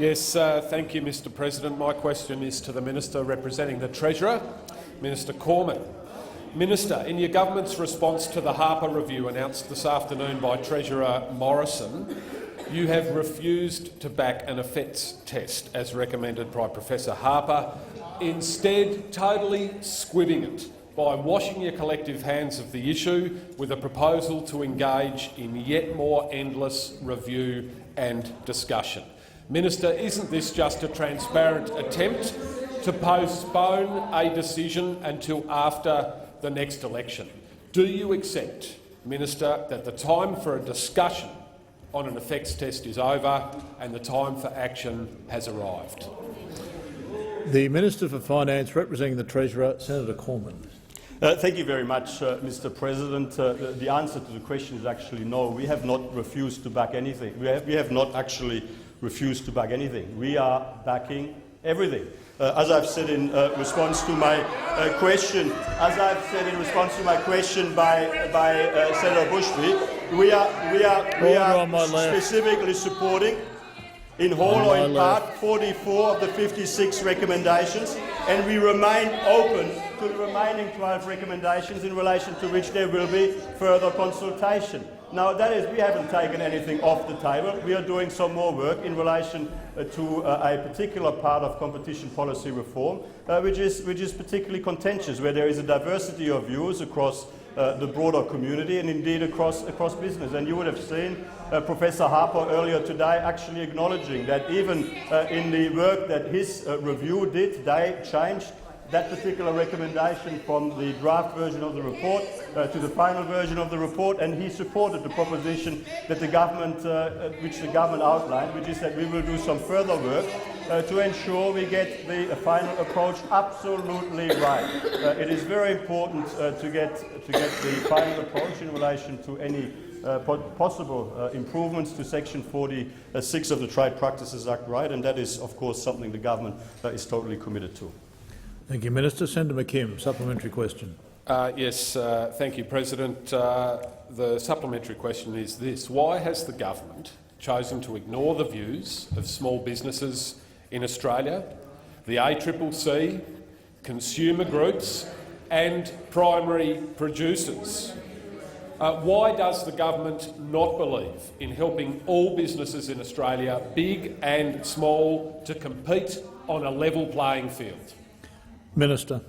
Yes, thank you, Mr President. My question is to the Minister representing the Treasurer, Minister Cormann. Minister, in your government's response to the Harper Review announced this afternoon by Treasurer Morrison, you have refused to back an effects test as recommended by Professor Harper, instead totally squibbing it by washing your collective hands of the issue with a proposal to engage in yet more endless review and discussion. Minister, isn't this just a transparent attempt to postpone a decision until after the next election? Do you accept, Minister, that the time for a discussion on an effects test is over and the time for action has arrived? The Minister for Finance, representing the Treasurer, Senator Cormann. Thank you very much, Mr President. The answer to the question is actually no. We have not refused to back anything. We have not actually refused to back anything. We are backing everything. As I've said in response to my question, by Senator Bushby, we are specifically supporting, in whole or in part, 44 of the 56 recommendations, and we remain open to the remaining 12 recommendations in relation to which there will be further consultation. Now, that is, we haven't taken anything off the table. We are doing some more work in relation to a particular part of competition policy reform, which is particularly contentious, where there is a diversity of views across the broader community and indeed across business. And you would have seen Professor Harper earlier today actually acknowledging that even in the work that his review did, they changed that particular recommendation from the draft version of the report to the final version of the report, and he supported the proposition that the government, which the government outlined, which is that we will do some further work to ensure we get the final approach absolutely right. It is very important to get the final approach in relation to any possible improvements to Section 46 of the Trade Practices Act right, and that is, of course, something the government is totally committed to. Thank you, Minister. Senator McKim, supplementary question. Yes, thank you, President. The supplementary question is this: why has the government chosen to ignore the views of small businesses in Australia, the ACCC, consumer groups and primary producers? Why does the government not believe in helping all businesses in Australia, big and small, to compete on a level playing field? Minister.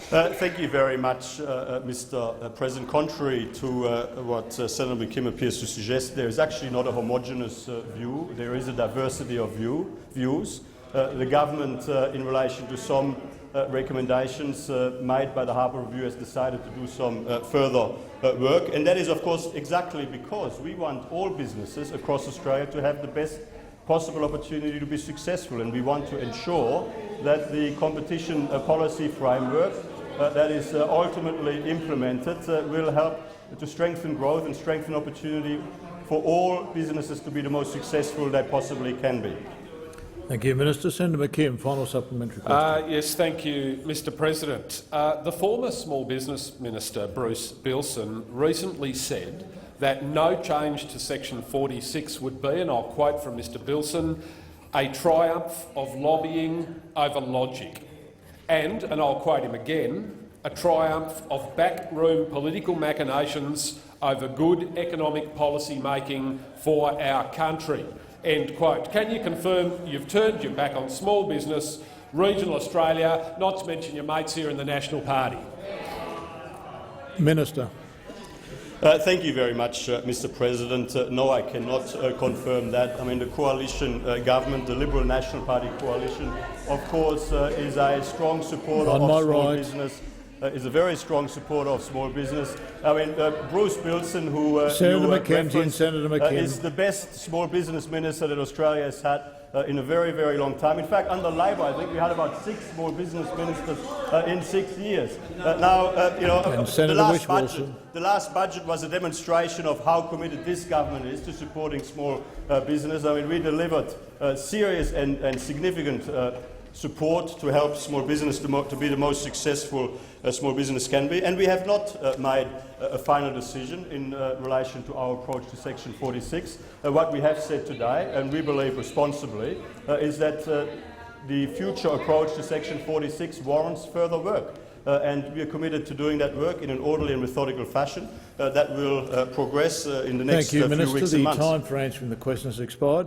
Thank you very much, Mr President. Contrary to what Senator McKim appears to suggest, there is actually not a homogeneous view. There is a diversity of views. The government, in relation to some recommendations made by the Harper Review, has decided to do some further work, and that is, of course, exactly because we want all businesses across Australia to have the best possible opportunity to be successful, and we want to ensure that the competition policy framework that is ultimately implemented will help to strengthen growth and strengthen opportunity for all businesses to be the most successful they possibly can be. Thank you, Minister. Senator McKim, final supplementary question. Yes, thank you, Mr President. The former Small Business Minister, Bruce Bilson, recently said that no change to Section 46 would be, and I'll quote from Mr Bilson, a triumph of lobbying over logic, and I'll quote him again, a triumph of backroom political machinations over good economic policy making for our country. End quote. Can you confirm you've turned your back on small business, regional Australia, not to mention your mates here in the National Party? Minister. Thank you very much, Mr President. No, I cannot confirm that. I mean, the coalition government, the Liberal National Party coalition, of course, is a strong supporter of small business. Is a very strong supporter of small business. I mean, Bruce Bilson, who Senator McKim, is the best small business minister that Australia has had in a very, very long time. In fact, under Labor, I think we had about 6 small business ministers in 6 years. The last budget was a demonstration of how committed this government is to supporting small business. I mean, we delivered serious and significant support to help small business to be the most successful small business can be. And we have not made a final decision in relation to our approach to Section 46. What we have said today, and we believe responsibly, is that the future approach to Section 46 warrants further work. And we are committed to doing that work in an orderly and methodical fashion that will progress in the next few weeks and months. Thank you, Minister. The time for answering the question has expired.